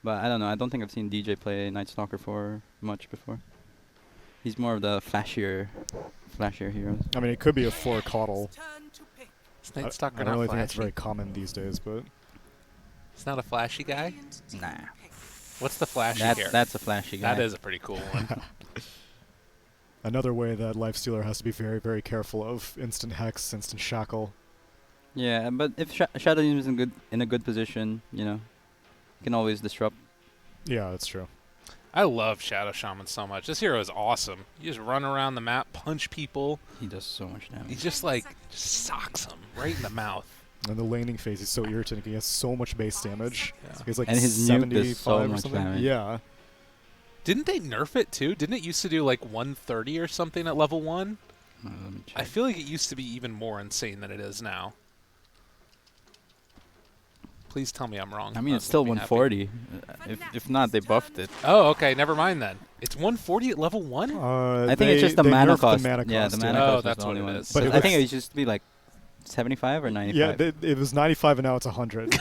But I don't know. I don't think I've seen DJ play Night Stalker for much before. He's more of the flashier heroes. I mean, it could be a 4 Coddle. Is Night Stalker I don't not really think that's flashy? very common these days, but It's not a flashy guy? Nah. What's the flashy here? That's a flashy guy. That is a pretty cool one. another way that Lifestealer has to be very, very careful of instant Hex, instant Shackle. Yeah, but if Shadow Demon is in a good position, you know, you can always disrupt. Yeah, that's true. I love Shadow Shaman so much. This hero is awesome. You just run around the map, punch people. He does so much He damage. just like socks them right in the mouth. And the laning phase is so irritating. He has so much base damage. Yeah. He's like And his nuke does 75 so or much something. damage. Yeah. Didn't they nerf it too? Didn't it used to do like 130 or something at level 1? Let me check. I feel like it used to be even more insane than it is now. Please tell me I'm wrong. I mean, That it's still makes me happy. 140. If not, they buffed it. Oh, okay. Never mind then. It's 140 at level 1? I think it's just the they mana nerfed cost. The mana Yeah, cost, the mana Oh, cost was that's the what only it one. is. But But it I think it was- used to be like 75 or 95. Yeah, it was 95 and now it's 100.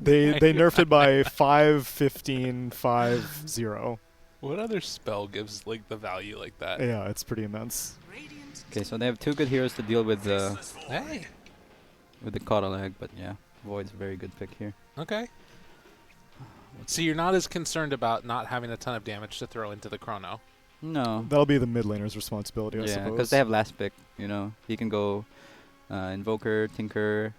they nerfed it by 5, 15, 5, 0. What other spell gives like the value like that? Yeah, it's pretty immense. Okay, so they have two good heroes to deal with the Hey. Coddle Egg, but yeah, Void's a very good pick here. Okay. So you're not as concerned about not having a ton of damage to throw into the Chrono. No. That'll be the mid laner's responsibility, I Yeah, suppose. because they have last pick, you know. He can go Invoker, Tinker.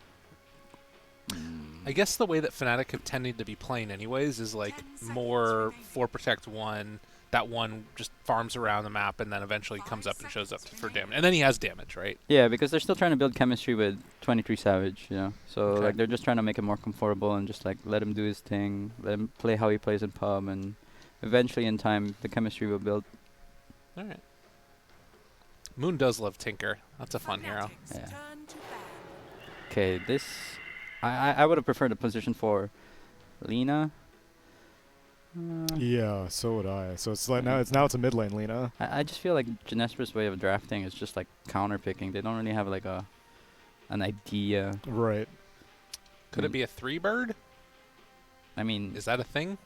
I guess the way that Fnatic have tended to be playing anyways is like more 4 protect 1, that one just farms around the map and then eventually comes up and shows up for damage. And then he has damage, right? Yeah, because they're still trying to build chemistry with 23 Savage, you know. So Okay. like they're just trying to make him more comfortable and just like let him do his thing, let him play how he plays in pub, and eventually in time the chemistry will build. Alright. Moon does love Tinker. That's a fun hero. Yeah. Okay, this I would have preferred a position for Lina. Yeah, so would I. So it's like now it's a mid lane Lina. I just feel like Jinesbrus' way of drafting is just like counter picking. They don't really have like an idea. Right. Could it be a 3-bird? I mean, Is that a thing?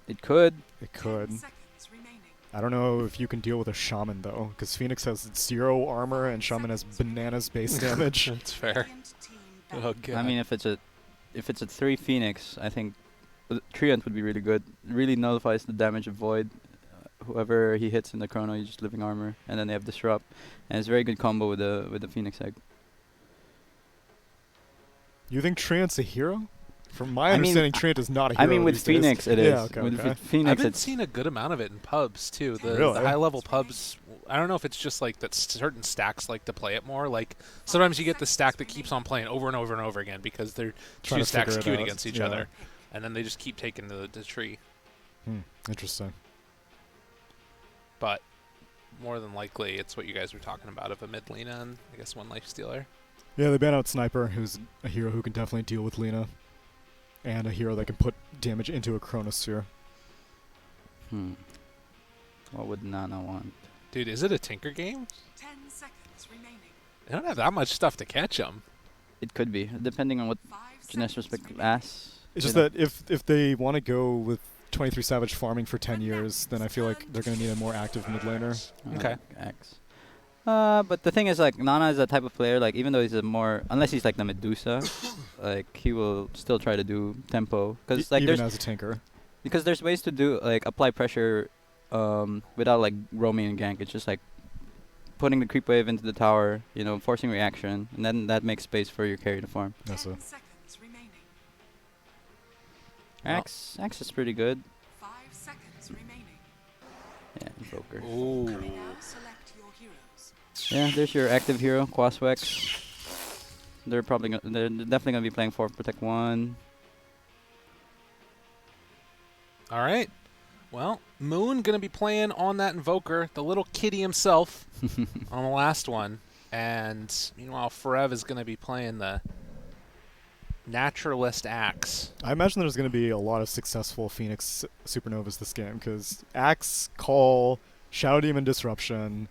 it could. It could. I don't know if you can deal with a Shaman though, because Phoenix has 0 armor and Shaman has bananas base damage. That's fair. Oh, God. I mean, if it's a 3 Phoenix, I think Treant would be really good. Really nullifies the damage of Void. Whoever he hits in the Chrono, he's just living armor, and then they have Disrupt, and it's a very good combo with the Phoenix Egg. You think Treant's a hero? From my I mean, understanding, Treant is not a hero. I mean, with these days. Phoenix, it is. Yeah, okay, With okay. Phoenix, I've been it's seeing a good amount of it in pubs too. The Really? high-level pubs. I don't know if it's just like that certain stacks like to play it more. Like sometimes you get the stack that keeps on playing over and over and over again because they're Trying two to stacks figure it queued out. against each Yeah. other, and then they just keep taking the tree. Interesting. But more than likely, it's what you guys were talking about of a mid Lina and I guess one life stealer. Yeah, they ban out Sniper, who's a hero who can definitely deal with Lina, and a hero that can put damage into a Chronosphere. what would Nana want? Dude, is it a Tinker game? 10 seconds remaining. They don't have that much stuff to catch them. It could be, depending on what 5 Jinesbrus seconds pick remaining. asks. It's just that if they want to go with 23 Savage farming for 10 years, then I feel like they're going to need a more active mid laner. Okay. X. But the thing is, like, Nana is that type of player, like, even though he's a more, unless he's like the Medusa, like, he will still try to do tempo. Because, like, Even there's, as a Tinker. because there's ways to do, like, apply pressure without, like, roaming and gank. It's just, like, putting the creep wave into the tower, you know, forcing reaction, and then that makes space for your carry to farm. That's 10 a, seconds remaining. Well. Axe is pretty good. 5 seconds remaining. Yeah, Invoker. Ooh. Now select your heroes. Yeah, there's your active hero, Quaswex. They're definitely gonna be playing 4 Protect 1. All right. Well, Moon gonna be playing on that Invoker, the little kitty himself, on the last one, and meanwhile, Forev is gonna be playing the Naturalist Axe. I imagine there's going to be a lot of successful Phoenix Supernovas this game, because Axe, Call, Shadow Demon Disruption,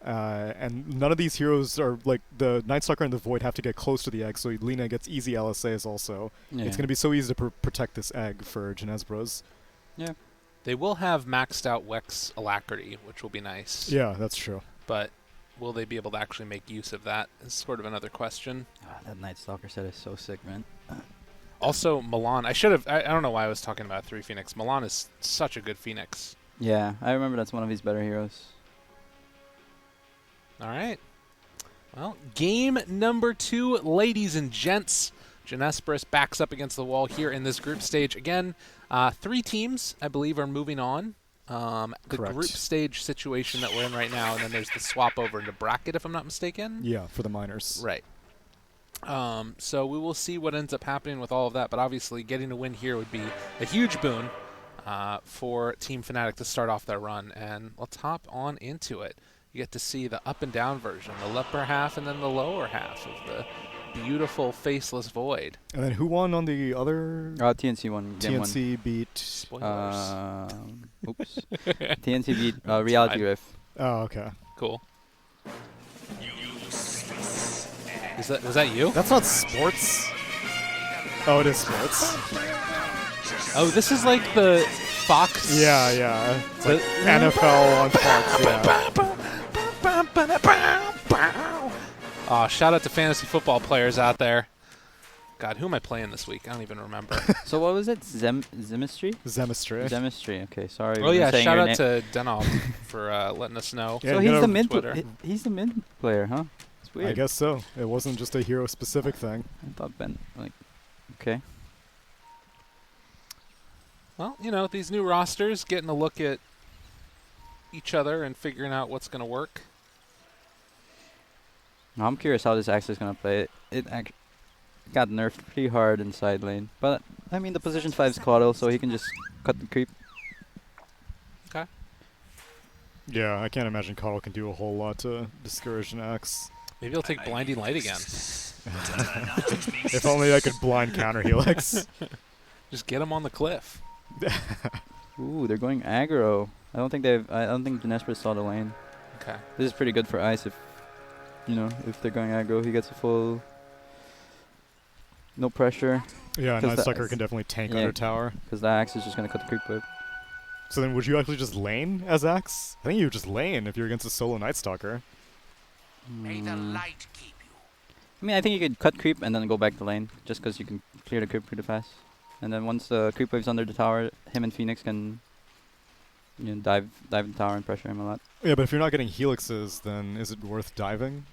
And none of these heroes are like the Night Stalker and the Void have to get close to the egg, so Lina gets easy LSAs also. Yeah. It's going to be so easy to protect this egg for Jinesbrus. Yeah. They will have maxed out Wex alacrity, which will be nice. Yeah, that's true. But will they be able to actually make use of that is sort of another question. That Night Stalker set is so sick, man. Also, Milan. I don't know why I was talking about 3 Phoenix. Milan is such a good Phoenix. Yeah, I remember that's one of his better heroes. All right. Well, game number 2, ladies and gents. Jinesbrus backs up against the wall here in this group stage. Again, 3 teams, I believe, are moving on. The Correct. group stage situation that we're in right now, and then there's the swap over into bracket, if I'm not mistaken. Yeah, for the minors. Right. So we will see what ends up happening with all of that, but obviously getting a win here would be a huge boon for Team Fnatic to start off their run. And let's hop on into it. You get to see the up and down version, the upper half and then the lower half of the beautiful faceless void. And then who won on the other? TNC won. Game TNC beat. Spoilers. Oops. TNC beat Reality Fine. Rift. Oh, okay. Cool. Was that you? That's not sports. Oh, it is sports. Oh, this is like the Fox. Yeah, yeah. It's like NFL on Fox. Yeah. Shout out to fantasy football players out there. God, who am I playing this week? I don't even remember. So what was it? Zemistry? Zemistry. Zemistry. Okay, sorry. Oh yeah, saying shout your out to Denov for letting us know. Yeah, So you he's know, the mid. Twitter. He's the mid player, huh? It's weird. I guess so. It wasn't just a hero-specific thing. I thought Ben. Like, okay. Well, you know, these new rosters getting a look at each other and figuring out what's going to work. Now, I'm curious how this Axe is gonna play. It got nerfed pretty hard in side lane, but I mean the position 5 is Caudle, so he can just cut the creep. Okay. Yeah, I can't imagine Carl can do a whole lot to discourage an Axe. Maybe he'll take Blinding Light again. If only I could blind counter Helix. Just get him on the cliff. Ooh, they're going aggro. I don't think Jinesbrus saw the lane. Okay. This is pretty good for Ice if if they're going aggro, he gets a full no pressure Yeah, 'Cause Night the- Stalker can definitely tank yeah. under tower. because the Axe is just gonna cut the creep whip. So then would you actually just lane as Axe? I think you would just lane if you're against a solo Night Stalker. light keep you. I mean, I think you could cut creep and then go back to lane, just because you can clear the creep pretty fast. And then once the creep wave's under the tower, him and Phoenix can dive the tower and pressure him a lot. Yeah, but if you're not getting Helixes, then is it worth diving?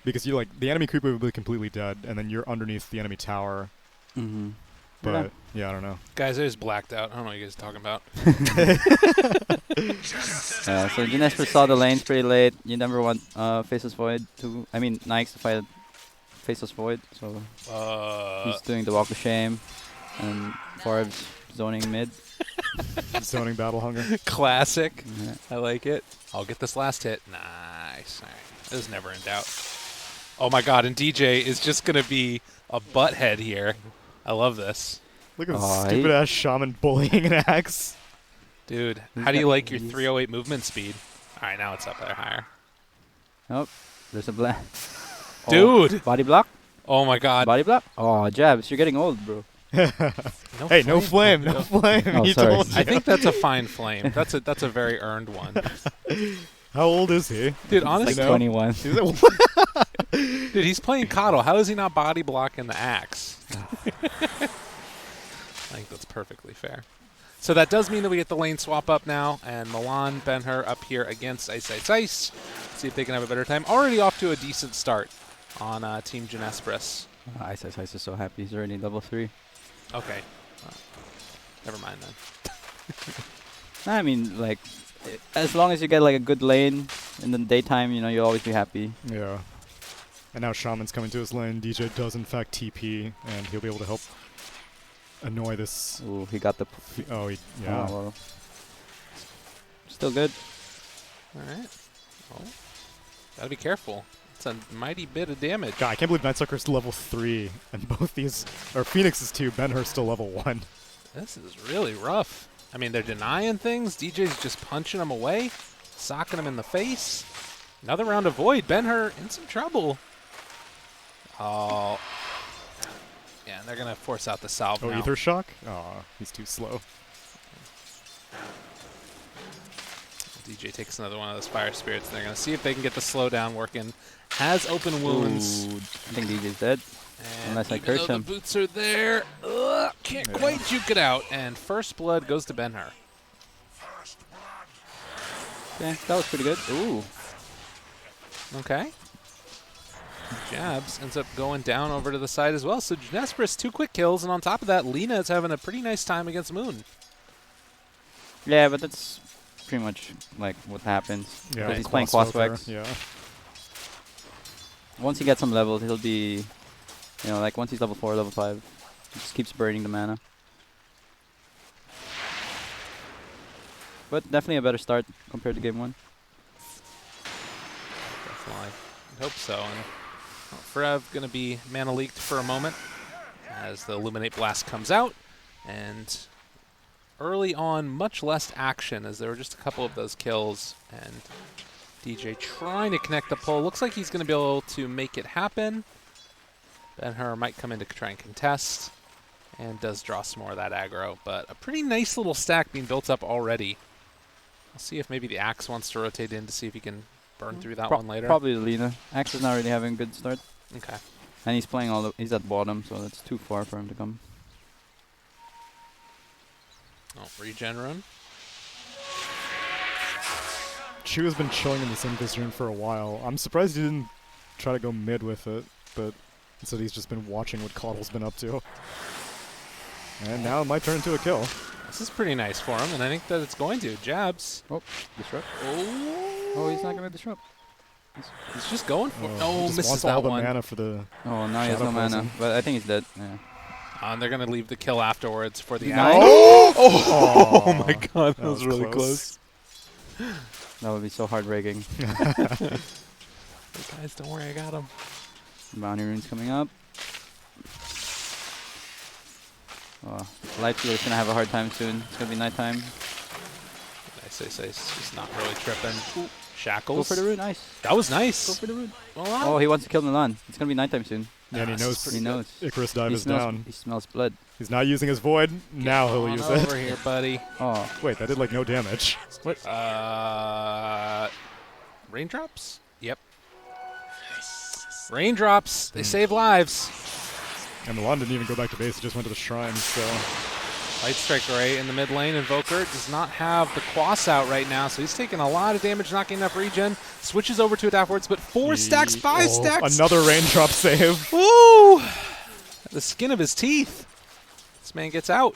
Because you the enemy creep wave will be completely dead, and then you're underneath the enemy tower. Mm-hmm. But yeah, I don't know. Guys, I just blacked out. I don't know what you guys are talking about. So Jinesbrus saw the lanes pretty late. You never want Faceless Void to... I mean, Nikes to fight Faceless Void, so he's doing the Walk of Shame, and Forbes zoning mid. Zoning Battle Hunger. Classic. Yeah. I like it. I'll get this last hit. Nice. All right. This is never in doubt. Oh my god, and DJ is just going to be a butthead here. I love this. Look at Aw, this stupid-ass shaman bullying an Axe. Dude, He's how do you got- like your he's- 308 movement speed? All right, now it's up there higher. Oh, there's a black. Dude! Body block? Oh my god. Body block? Oh, jabs. You're getting old, bro. Hey, no flame, no flame. Oh, He sorry. told you. I think that's a fine flame. That's a very earned one. How old is he? Dude, Like honestly, know. 21. Is it- dude, he's playing Coddle. How is he not body blocking the axe? I think that's perfectly fair. So that does mean that we get the lane swap up now, and Milan, Ben-Hur up here against Ice Ice Ice. See if they can have a better time. Already off to a decent start on Team Jinesbrus. Ice is so happy. He's already level 3. Okay. Never mind then. I mean, like, as long as you get like a good lane in the daytime, you'll always be happy. Yeah. And now Shaman's coming to his lane. DJ does in fact TP, and he'll be able to help annoy this. Ooh, he got the... Oh, yeah. Oh, well. Still good. All right. Well, gotta be careful. It's a mighty bit of damage. God, I can't believe Night Stalker's level 3, and both these, or Phoenix is 2, Ben-Hur's still level 1. This is really rough. I mean, they're denying things. DJ's just punching them away. Socking him in the face. Another round of Void. Ben-Hur in some trouble. Oh. Yeah, and they're going to force out the salve Oh, now. Ether Shock? Aw, he's too slow. DJ takes another one of those Fire Spirits, and they're going to see if they can get the slowdown working. Has open wounds. Ooh, I think DJ's dead. And Unless I even curse though him. the boots are there, can't quite juke it out. And first blood goes to Ben-Hur. Yeah, that was pretty good. Ooh. Okay. Jabs ends up going down over to the side as well. So Jinesbrus, 2 quick kills, and on top of that, Lina is having a pretty nice time against Moon. Yeah, but that's pretty much like what happens. Yeah, Because he's playing Qualifiers. Yeah. Once he gets some levels, he'll be, you know, like once he's level 4, level 5, he just keeps burning the mana. But definitely a better start compared to game 1. Definitely. I hope so. And Frev going to be mana leaked for a moment as the Illuminate Blast comes out. And early on, much less action as there were just a couple of those kills. And DJ trying to connect the pull. Looks like he's going to be able to make it happen. Ben-Hur might come in to try and contest. And does draw some more of that aggro. But a pretty nice little stack being built up already. I'll see if maybe the Axe wants to rotate in to see if he can burn through that one later. Probably the Lina. Axe is not really having a good start. Okay. And he's playing he's at bottom, so that's too far for him to come. Oh, regen rune. Chu has been chilling in the Invis rune for a while. I'm surprised he didn't try to go mid with it, but instead he's just been watching what Coddle's been up to. And now it might turn into a kill. This is pretty nice for him, and I think that it's going to. Jabs. Oh, disrupt. Oh, He's not going to disrupt. He's just going for it. He Oh, just misses wants that all the one. mana for the Oh, now he has Shadow no mana. Frozen. But I think he's dead. Yeah. And they're going to leave the kill afterwards for the Nice. Axe. Oh my god, that That was really close. That would be so heartbreaking. Guys, don't worry, I got him. Bounty runes coming up. Oh, Light Stealer's going to have a hard time soon. It's going to be nighttime. Nice. He's not really tripping. Ooh, shackles. Go for the rune. Nice. That was nice. Go for the rune. Well, Oh, he wants to kill Milan. It's going to be nighttime soon. Yeah, and he this is knows He knows. Icarus Dive He is smells, down. he smells blood. He's not using his Void. Now he'll on use over it. here, buddy. Oh, Wait, that did like no damage. Raindrops? Yep. Raindrops. They save lives. And Milan didn't even go back to base, he just went to the shrine, so Light Strike Ray in the mid lane. Invoker does not have the Quas out right now, so he's taking a lot of damage, not getting enough regen. Switches over to it afterwards, but 4 stacks, 5 stacks. Another raindrop save. Woo! The skin of his teeth. This man gets out.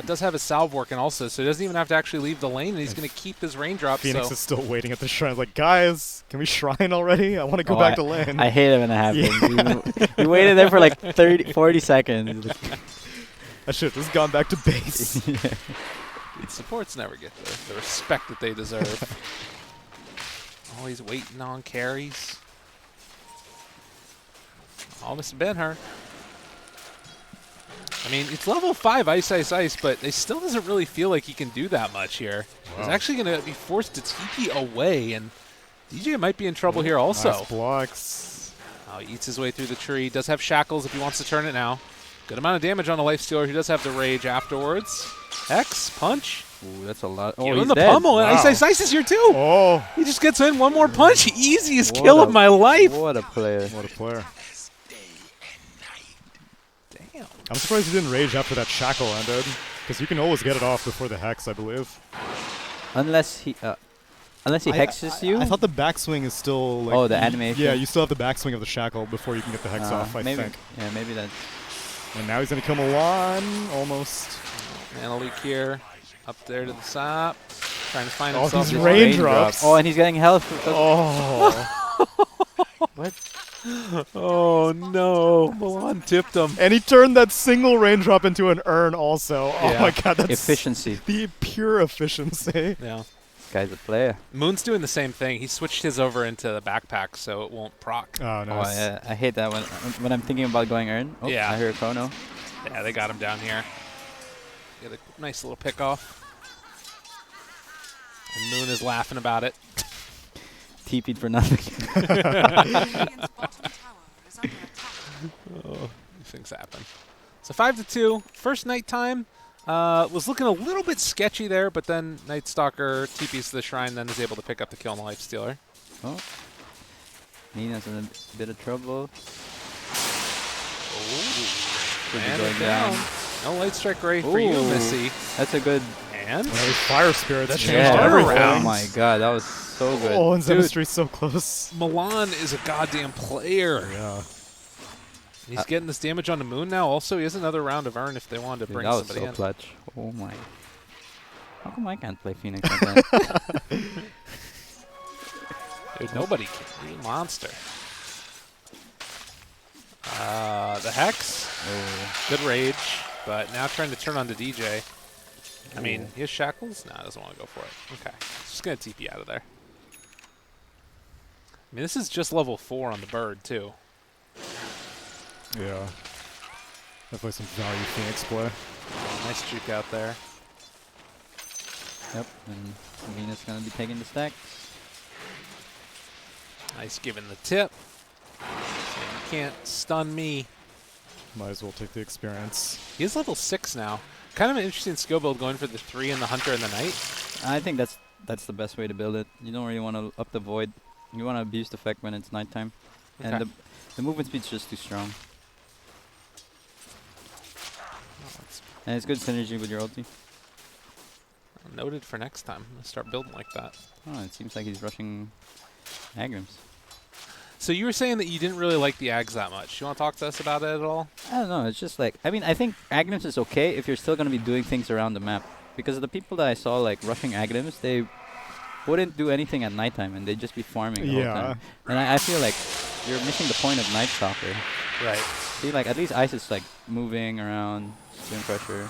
Does have his salve working also, so he doesn't even have to actually leave the lane, and he's going to keep his raindrops. Phoenix so. is still waiting at the shrine. Like, guys, can we shrine already? I want to go Oh, back to lane. I hate it when it happens. He waited there for like 40 seconds. That shit has gone back to base. Yeah. These supports never get the respect that they deserve. Always waiting on carries. Oh, Mr. Ben-Hur. I mean, it's level 5 Ice, but it still doesn't really feel like he can do that much here. He's Wow. actually going to be forced to TP away, and DJ might be in trouble here also. Nice blocks. Oh, he eats his way through the tree. Does have shackles if he wants to turn it now. Good amount of damage on the Life Stealer. He does have the rage afterwards. X, punch. Ooh, that's a lot. Oh, Give he's him the dead. pummel, and Wow. Ice is here too. Oh, He just gets in one more punch. Easiest What kill a- of my life. What a player. what a player. Damn. I'm surprised he didn't rage after that shackle ended. Because you can always get it off before the hex, I believe. Unless he hexes you. I thought the backswing is still like... Oh, the animation? Yeah, you still have the backswing of the shackle before you can get the hex off, I maybe, think. Yeah, maybe that's. And now he's going to kill Milan, almost. Mana leak here. Up there to the top. Trying to find Oh, himself. these his raindrops. Oh, and he's getting health. Oh. What? Oh no. Milan tipped him. And he turned that single raindrop into an urn also. Oh Yeah. my god, that's Efficiency. the pure efficiency. Yeah. This guy's a player. Moon's doing the same thing. He switched his over into the backpack so it won't proc. Oh, Oh, nice. yeah, I hate that when I'm thinking about going earn. Oh, Yeah. I hear a chrono. Yeah, they got him down here. Get a nice little pick off. And Moon is laughing about it. TP'd for nothing. Radiant's bottom tower is under attack. Oh, these things happen. So 5-2. First nighttime was looking a little bit sketchy there, but then Night Stalker TPs to the shrine, then is able to pick up the kill on the Lifestealer. Oh. Nina's in a bit of trouble. Could be And going down. down. No Light Strike Ray for you, Ooh. Missy. That's a good. And Well, these fire spirits That changed changed everything. everything. Oh my god, that was so good. Oh, and Dude. Zemistry's so close. Milan is a goddamn player. Yeah. He's getting this damage on the Moon now. Also, he has another round of Earn if they wanted to Dude, bring that was somebody so in. clutch. Oh my. How come I can't play Phoenix like that? Dude, nobody can. He's a monster. The Hex. Oh. Good rage, but now trying to turn on the DJ. I mean, he has shackles? No, doesn't want to go for it. Okay. Just going to TP out of there. I mean, this is just level 4 on the bird, too. Yeah. Definitely some value Phoenix play. Nice juke out there. Yep, and Venus gonna be taking the stacks. Nice giving the tip. Saying, you can't stun me. Might as well take the experience. He is level 6 now. Kind of an interesting skill build going for the 3 and the Hunter and the Knight. I think that's the best way to build it. You don't really want to up the void. You want to abuse the effect when it's nighttime. Okay. And the movement speed's just too strong. And it's good synergy with your ulti. Noted for next time. I'm going to start building like that. Oh, it seems like he's rushing Agrims. So you were saying that you didn't really like the Ags that much. You want to talk to us about it at all? I don't know, it's just like, I mean, I think Agrims is okay if you're still going to be doing things around the map. Because the people that I saw like rushing Agrims, they wouldn't do anything at nighttime and they'd just be farming the whole time. And I feel like you're missing the point of Night Stalker. Right. See, like, at least Ice is like moving around, doing pressure.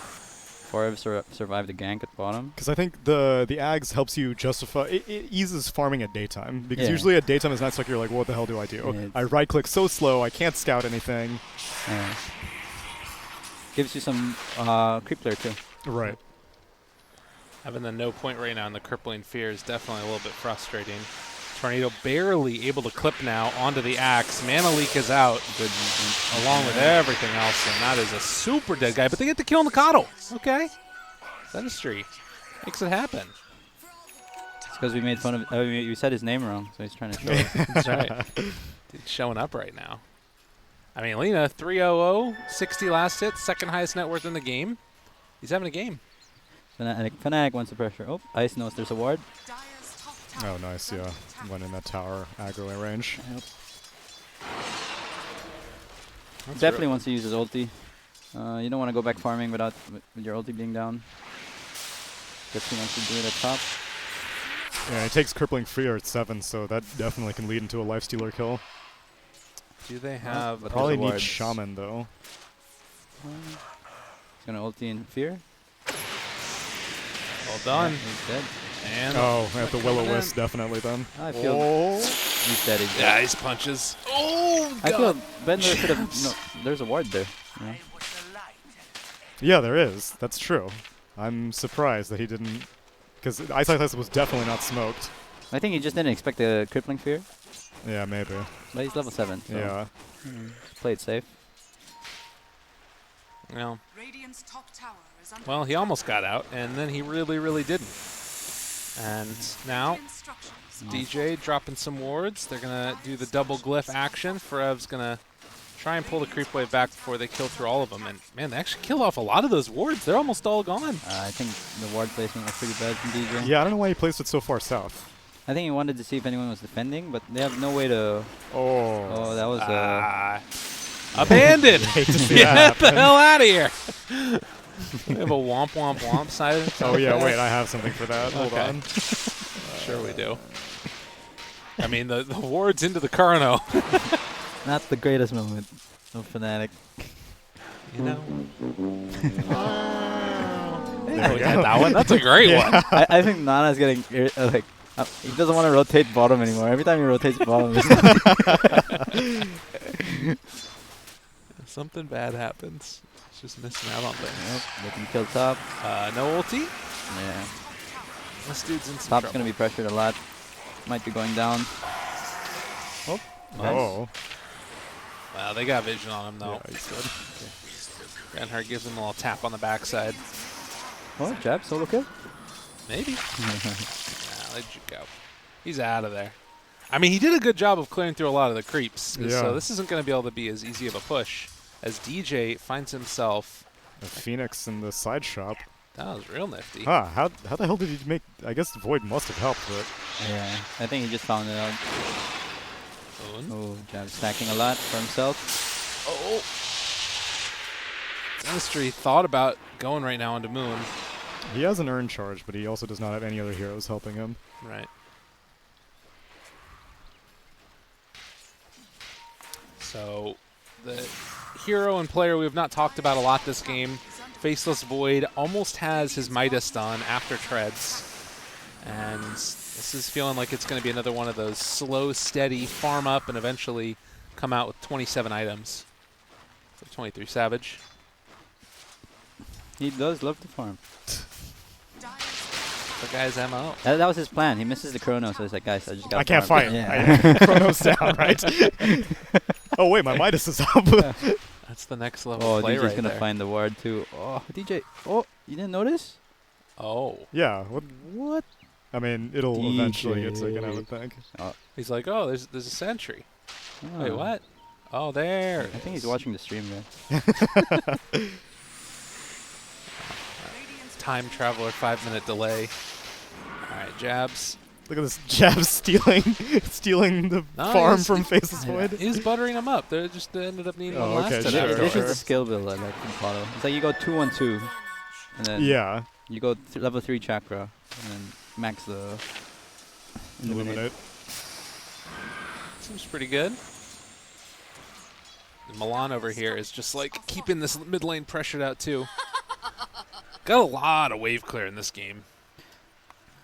Forever survived the gank at bottom. Because I think the Ags helps you justify... It eases farming at daytime. Because Yeah. usually at daytime it's not like you're like, what the hell do I do? Yeah, I right-click so slow, I can't scout anything. Gives you some creep clear too. Right. Having the no point right now in the Crippling Fear is definitely a little bit frustrating. Tornado barely able to clip now onto the Axe. Mana Leak is out. Good movement. Along with everything else, and that is a super dead guy. But they get the kill on the Coddle. Okay. Dentistry makes it happen. It's because we made fun of. We said his name wrong, so he's trying to show it. That's right. Dude's showing up right now. I mean, Lena, 300, 60 last hit, second highest net worth in the game. He's having a game. Fnatic wants the pressure. Oh, Ice knows there's a ward. Dire's top tower Oh, nice, is under yeah. attack. Went in that tower aggro range. Yep. That's Definitely wants to use his ulti. You don't want to go back farming without with your ulti being down. Guess he wants to do it at top. Yeah, it takes Crippling Fear at 7, so that definitely can lead into a Lifestealer kill. Do they have... but Probably there's a need ward. Shaman, though. He's gonna ulti in fear. Well done. Yeah, he's dead. And Oh, at the coming Will-O-Wisp, in. definitely then. I feel Oh. he's dead. He's Yeah, dead. ice punches. Oh, I God. feel Bender should have. No, there's a ward there. Yeah. I was the light. Yeah, there is. That's true. I'm surprised that he didn't... Because Ice Ice was definitely not smoked. I think he just didn't expect the crippling fear, Yeah, maybe. but he's level 7. So Yeah. just play it safe. Well, Radiant's top tower is under well, he almost got out, and then he really, really didn't. And now, instructions. DJ dropping some wards. They're going to do the double glyph action. Ferev's going to try and pull the creep wave back before they kill through all of them. And, man, they actually killed off a lot of those wards. They're almost all gone. I think the ward placement was pretty bad from DJ. Yeah, I don't know why he placed it so far south. I think he wanted to see if anyone was defending, but they have no way to. Oh. Oh, that was Abandoned. Hate to see Get that the happen. hell out of here. We have a womp womp womp side. Oh, yeah, wait, I have something for that. Hold Okay. on. Sure we do. I mean, the wards into the Carno. not the greatest moment of Fnatic. You know? There we Yeah, go. that one. That's a great one. I think Nana's getting like. He doesn't want to rotate bottom anymore. Every time he rotates bottom, it's Something bad happens. It's just missing out on things. Yep, they can kill top. No ulti. Yeah. This dude's in some Top's trouble. gonna be pressured a lot. Might be going down. Oh, nice. Oh. Wow, they got vision on him though. Yeah, he's good. Reinhardt gives him a little tap on the backside. Oh, jab, solo kill. Maybe. Nah, let juke out. He's out of there. I mean, he did a good job of clearing through a lot of the creeps. Yeah. So this isn't going to be able to be as easy of a push as DJ finds himself. A Phoenix in the side shop. That was real nifty. Huh, how the hell did he make... I guess Void must have helped, but... Yeah, I think he just found it out. Moon. Oh, jab stacking a lot for himself. Oh. Dentistry thought about going right now into Moon. He has an earn charge, but he also does not have any other heroes helping him. Right. So the hero and player we have not talked about a lot this game, Faceless Void, almost has his Midas done after Treads. And this is feeling like it's going to be another one of those slow, steady, farm up, and eventually come out with 27 items. So 23 Savage. He does love to farm. The guy's MO. That was his plan. He misses the chrono, so he's like, guys, I just got. I can't fight. Yeah. Chrono's down, right? Oh wait, my Midas is up. That's the next level Oh, play DJ's right gonna there. find the ward too. Oh, DJ. Oh, you didn't notice? Oh. Yeah, What? I mean, it'll eventually get DJ. taken, I would think. He's like, oh, there's a sentry. Wait, Oh. what? Oh, there. I think he's watching the stream, man. Time traveler, 5-minute delay. All right, jabs. Look at this jab stealing the No, farm he's- from Faceless Yeah. Void. He's buttering him up. They just ended up needing Oh, one last okay, touch. sure, This sure. is the skill build I like from Follow. It's like you go 2-1-2, and then Yeah, you go level 3 chakra, and then max the Illuminate. Seems pretty good. And Milan over here is just like keeping this mid lane pressured out too. Got a lot of wave clear in this game.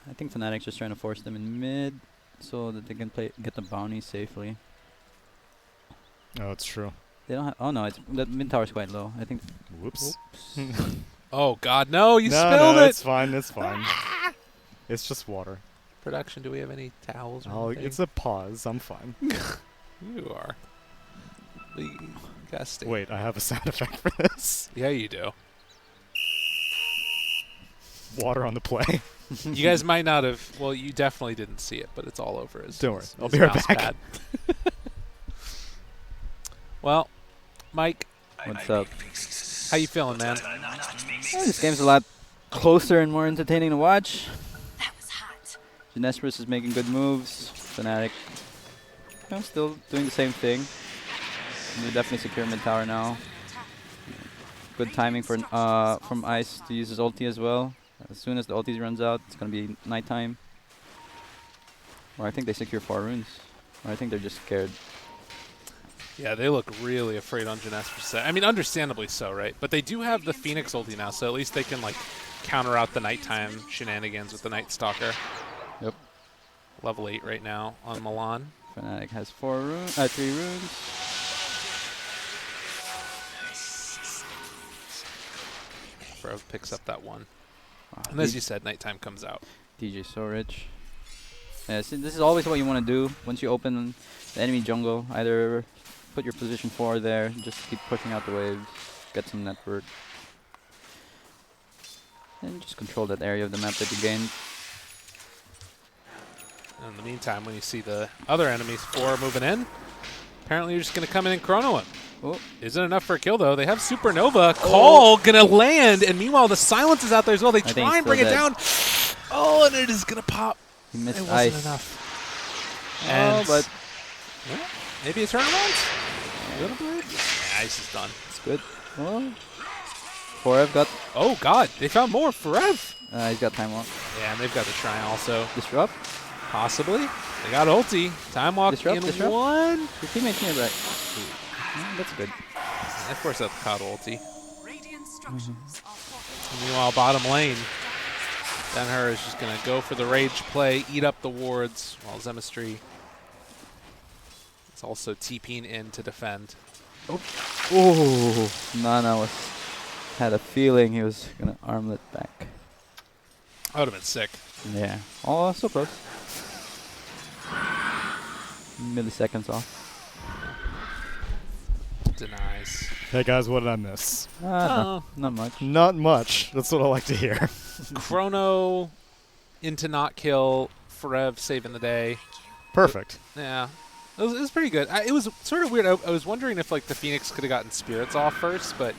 I think Fnatic's just trying to force them in mid, so that they can get the bounty safely. Oh, it's true. They don't have. Oh no, it's the mid tower's quite low. I think. Whoops. Oh God, no! You no, spilled no, it. it's fine. It's fine. It's just water. Production, do we have any towels? Or Oh, anything? it's a pause. I'm fine. You are. We gotta stay. Wait, I have a sound effect for this. Yeah, you do. Water on the play. You guys might not have. Well, you definitely didn't see it, but it's all over his. Don't worry, his- I'll his be right mouse back. pad. Well, Mike, What's up? how you feeling, man? Yeah, this game's a lot closer and more entertaining to watch. That was hot. Jinesbrus is making good moves. Fnatic, still doing the same thing. They definitely secure mid tower now. Good timing for from Ice to use his ulti as well. As soon as the ulti runs out, it's gonna be nighttime. Or I think they secure 4 runes. Or I think they're just scared. Yeah, they look really afraid on Jinesbrus. I mean, understandably so, right? But they do have the Phoenix ulti now, so at least they can like counter out the nighttime shenanigans with the Night Stalker. Yep. Level 8 right now on Milan. Fnatic has 3 runes. Brev picks up that one. Wow, And as you said, nighttime comes out. DJ's so rich. Yeah, see, this is always what you want to do once you open the enemy jungle. Either put your position 4 there, just keep pushing out the waves, get some network, and just control that area of the map that you gained. And in the meantime, when you see the other enemies 4 moving in, apparently you're just going to come in and chrono him. Oh, Isn't enough for a kill, though. They have Supernova. Call gonna land, and meanwhile the silence is out there as well. They think try he's and bring it still down. Oh, and it is gonna pop. he missed It wasn't Ice. enough. Oh, And but well, maybe a turnaround. Little bit. Yeah, Ice is done. it's good. Oh, 4F got. Oh God, they found more. Forev. He's got time walk. Yeah, and they've got the shrine also. Disrupt. Possibly. They got ulti. Time walk Disrupt, in disrupt. 1. His teammate's nearby. That's good. And of course, that's the COD ulti. Radiant structures are fortified. And meanwhile, bottom lane, Denher is just going to go for the rage play, eat up the wards, while Zemistry is also TPing in to defend. Oh, Nana had a feeling he was gonna armlet back. That would have been sick. Yeah. Oh, so close. Milliseconds off. Denies. Hey guys, what did I miss? Not much. Not much. That's what I like to hear. Chrono into not kill. Forev saving the day. Perfect. Yeah. It was pretty good. It was sort of weird. I was wondering if like the Phoenix could have gotten spirits off first, but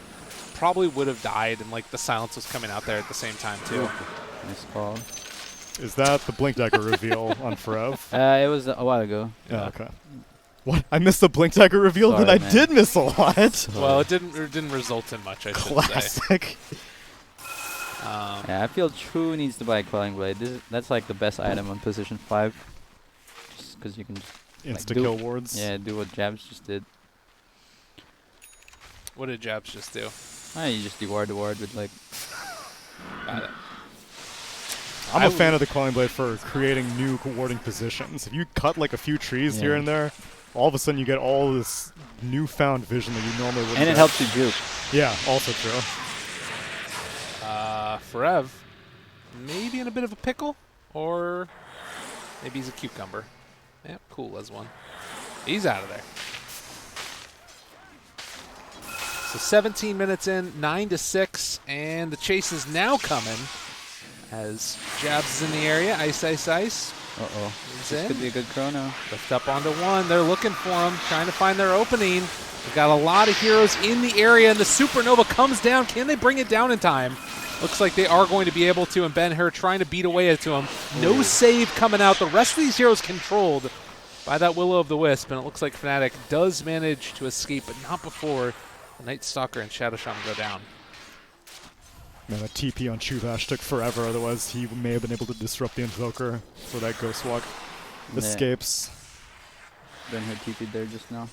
probably would have died, and like the silence was coming out there at the same time too. Nice call. Is that the Blink Dagger reveal on Forev? It was a while ago. Yeah. Okay. What? I missed the Blink Dagger reveal, Sorry, but I man. did miss a lot. Well, it didn't result in much. I should say. Classic. Yeah, I feel True needs to buy a Quelling Blade. That's like the best item on position 5. Just because you can just, Insta-kill wards. yeah, do what Jabs just did. What did Jabs just do? You just do ward to ward with like... Got it. I'm a fan of the Quelling Blade for creating new warding positions. If you cut like a few trees here Yeah. and there, all of a sudden you get all this newfound vision that you normally wouldn't And it get. helps you juke. Yeah, also true. Forev, maybe in a bit of a pickle, or maybe he's a cucumber. Yeah, cool as one. He's out of there. So 17 minutes in, 9-6, and the chase is now coming as Jabs is in the area. Ice, ice, ice. Uh-oh. He's This in. could be a good chrono. Lift up onto one. They're looking for him, trying to find their opening. They've got a lot of heroes in the area, and the Supernova comes down. Can they bring it down in time? Looks like they are going to be able to, and Ben-Hur trying to beat away to him. No save coming out. The rest of these heroes controlled by that Will-O-Wisp, and it looks like Fnatic does manage to escape, but not before the Night Stalker and Shadow Shaman go down. Man, that TP on Chuvash took forever, otherwise he may have been able to disrupt the Invoker for that Ghost Walk. Yeah. Escapes. Ben had TP'd there just now.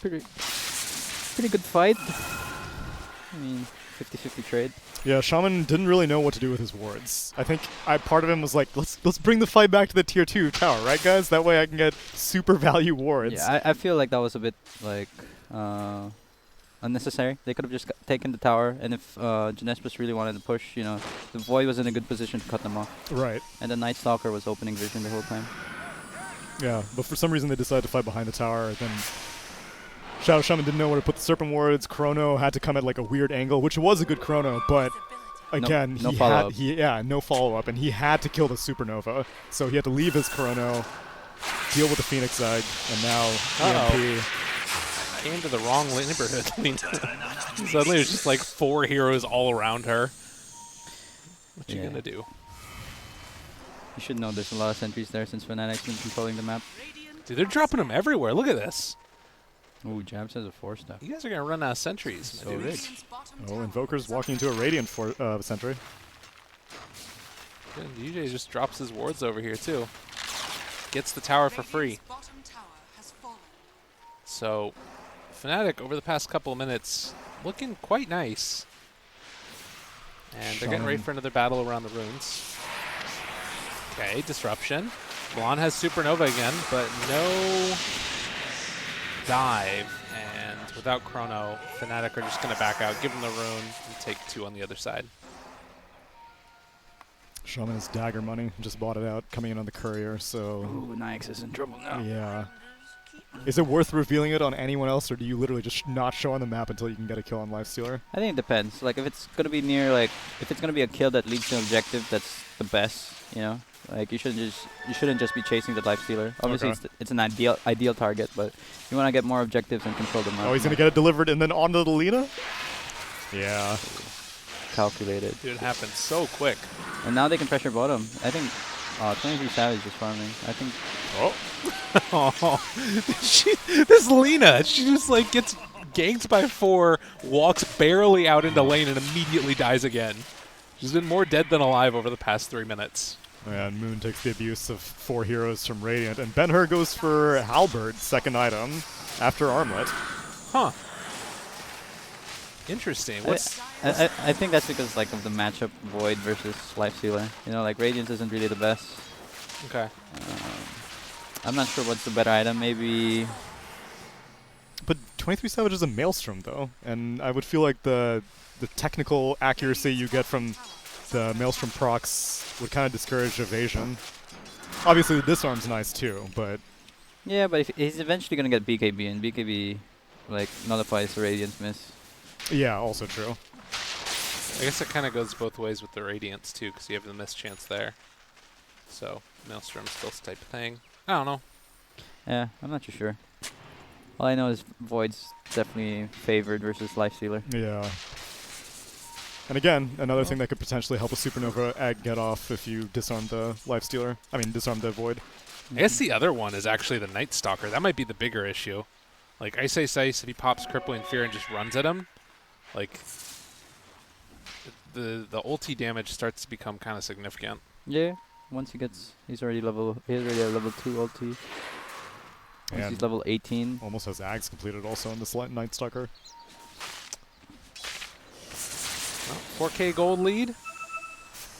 Pretty good fight. I mean, 50-50 trade. Yeah, Shaman didn't really know what to do with his wards. I think part of him was like, let's bring the fight back to the tier 2 tower, right guys? That way I can get super value wards. Yeah, I feel like that was a bit like unnecessary. They could have just taken the tower, and if Jinesbrus really wanted to push, you know, the Void was in a good position to cut them off. Right. And the Night Stalker was opening vision the whole time. Yeah, but for some reason they decided to fight behind the tower. Then Shadow Shaman didn't know where to put the Serpent wards. Chrono had to come at like a weird angle, which was a good Chrono, but again, No he follow-up. had no follow-up, and he had to kill the Supernova. So he had to leave his Chrono, deal with the Phoenix Egg, and now EMP. Came to the wrong neighborhood. I mean, suddenly there's just like 4 heroes all around her. What you Yeah. gonna do? You should know there's a lot of sentries there since Fnatic's been controlling the map. Dude, they're dropping them everywhere. Look at this. Ooh, Jabs has a 4-step. You guys are gonna run out of sentries. So dude. rich. Oh, Invoker's walking into a Radiant sentry. Good. DJ just drops his wards over here too. Gets the tower for free. So, Fnatic over the past couple of minutes looking quite nice. And they're getting ready for another battle around the runes. Okay, disruption. Blonde has Supernova again, but no dive. And without Chrono, Fnatic are just going to back out, give them the rune, and take 2 on the other side. Shaman has dagger money, just bought it out, coming in on the courier, so... Ooh, Nyx is in trouble now. Yeah. Is it worth revealing it on anyone else, or do you literally just not show on the map until you can get a kill on Lifestealer? I think it depends. Like, if it's gonna be near, like, if it's gonna be a kill that leads to an objective, that's the best, you know? Like, you shouldn't just be chasing the Lifestealer. Obviously, Okay. it's an ideal target, but you wanna get more objectives and control the map. Oh, he's gonna get it delivered and then onto the Lina? Yeah. Calculated. Dude, it happened so quick. And now they can pressure bottom. I think 23 Savage is farming. I think Oh, this Lina, she just like gets ganked by 4, walks barely out into lane, and immediately dies again. She's been more dead than alive over the past 3 minutes. And Moon takes the abuse of 4 heroes from Radiant, and Ben-Hur goes for Halberd, second item, after Armlet. Huh. Interesting. What's I think that's because like of the matchup Void versus Lifestealer. You know, like Radiance isn't really the best. okay? I'm not sure what's the better item. Maybe But 23 Savage is a Maelstrom, though, and I would feel like the technical accuracy you get from the Maelstrom procs would kind of discourage evasion. Obviously, the disarm's nice too, but Yeah, but if he's eventually gonna get BKB, and BKB like nullifies the Radiance miss. yeah, also true. I guess it kind of goes both ways with the Radiance too, because you have the miss chance there. So Maelstrom's still the type of thing. I don't know. Yeah, I'm not too sure. All I know is Void's definitely favored versus Lifestealer. Yeah. And again, another thing that could potentially help a Supernova egg get off if you disarm the Lifestealer. I mean, disarm the Void. I guess the other one is actually the Night Stalker. That might be the bigger issue. Like Ice, if he pops Crippling Fear and just runs at him, like the ulti damage starts to become kind of significant. Yeah, once he's already a level 2 ulti. Once And he's level 18. almost has Ags completed also in this Night Stalker. Well, 4K gold lead.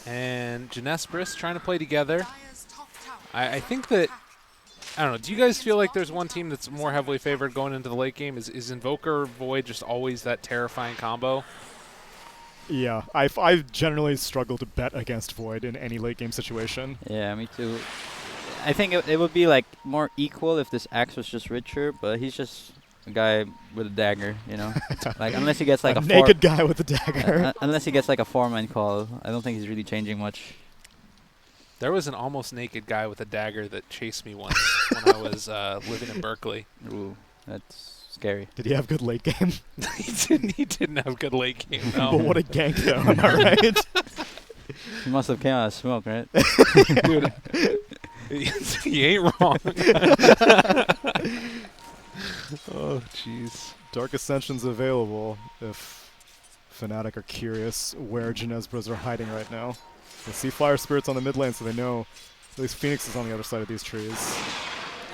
And Jinesbrus trying to play together. Dire's top tower I think that, I don't know, do you guys feel like there's one team that's more heavily favored going into the late game? Is Invoker Void just always that terrifying combo? Yeah, I've generally struggled to bet against Void in any late game situation. Yeah, me too. I think it would be like more equal if this axe was just richer, but he's just a guy with a dagger, you know. Like unless he gets like a a naked guy with a dagger. unless he gets like a 4-man call, I don't think he's really changing much. There was an almost naked guy with a dagger that chased me once when I was living in Berkeley. Ooh, that's scary. Did he have good late game? He didn't have good late game, no. But what a gank though, am I right? He must have came out of smoke, right? Dude, he ain't wrong. Oh, jeez. Dark Ascension's available if Fnatic are curious where Jinesbrus are hiding right now. They see Fire Spirits on the mid lane, so they know at least Phoenix is on the other side of these trees.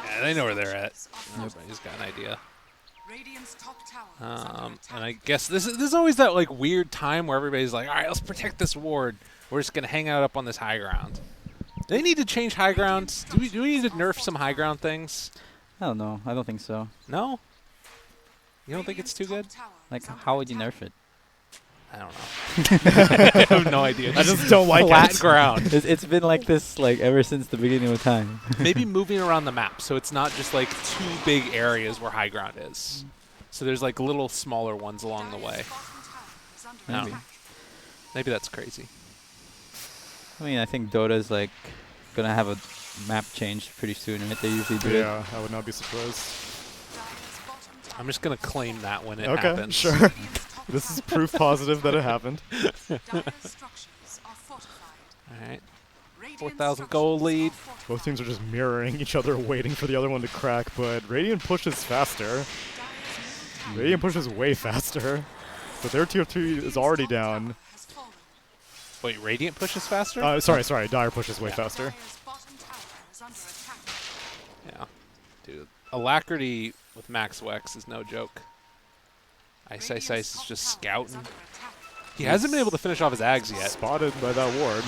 Yeah, they know where they're at. is off. Everybody's got an idea. Radiant's top tower is under attack. And I guess this is always that like weird time where everybody's like, all right, let's protect this ward. We're just gonna hang out up on this high ground. Do they need to change high grounds? Do we need to nerf some high ground things? I don't know. I don't think so. No. You don't think it's too good? Radiant's top tower Like, is under how would you attack. nerf it? I don't know. I have no idea. I just don't like flat it. ground. It's been like this like ever since the beginning of time. Maybe moving around the map so it's not just like two big areas where high ground is. So there's like little smaller ones along the way. Dire's bottom tower is under I don't Maybe. know. attack. Maybe that's crazy. I mean, I think Dota's like gonna have a map change pretty soon, right? They usually do it. Yeah, I would not be surprised. Dire's bottom tower I'm just going to claim that when it Okay, happens. sure. Radiant's top This is tower proof positive that it happened. Dire's structures are fortified. All right. Radiant 4,000 gold structures lead. are fortified. Both teams are just mirroring each other, waiting for the other one to crack, but Radiant pushes faster. Dire's middle Radiant pushes way faster. But their tier 3 is already down. has fallen. Wait, Radiant pushes faster? Sorry, Dire pushes way faster. Dire's bottom tower is under attack. Yeah. Dude, Alacrity with Max Wex is no joke. Ice Radiant's is top just tower is scouting. under attack. He hasn't been able to finish off his Ags yet. Spotted by that ward.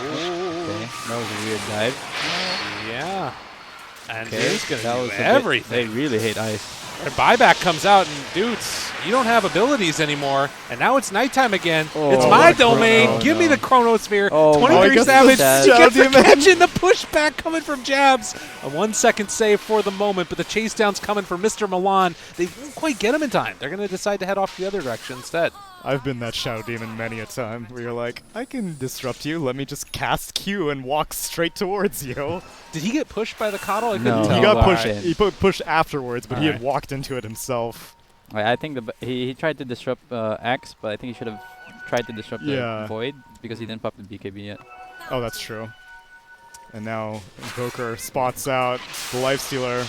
Okay, that was a weird dive. Yeah. And Okay, he's going that to was do a bit- everything. They really hate ice. Their buyback comes out, and dudes, you don't have abilities anymore. And now it's nighttime again. Oh, it's what my a chrono. domain. Oh, Give me no. the Chronosphere. Oh, my 23 God. Savage. Sad. He gets the Demon. catch in the pushback coming from Jabs. A 1 second save for the moment, but the chase down's coming for Mr. Milan. They won't quite get him in time. They're going to decide to head off the other direction instead. I've been that Shadow Demon many a time, where you're like, I can disrupt you, let me just cast Q and walk straight towards you. Did he get pushed by the Coddle? I couldn't No. tell. He got wow. pushed. Alright. He pushed afterwards, but he had Alright. walked into it himself. I think he tried to disrupt Axe, but I think he should have tried to disrupt Yeah. the Void because he didn't pop the BKB yet. Oh, that's true. And now Invoker spots out the Lifestealer.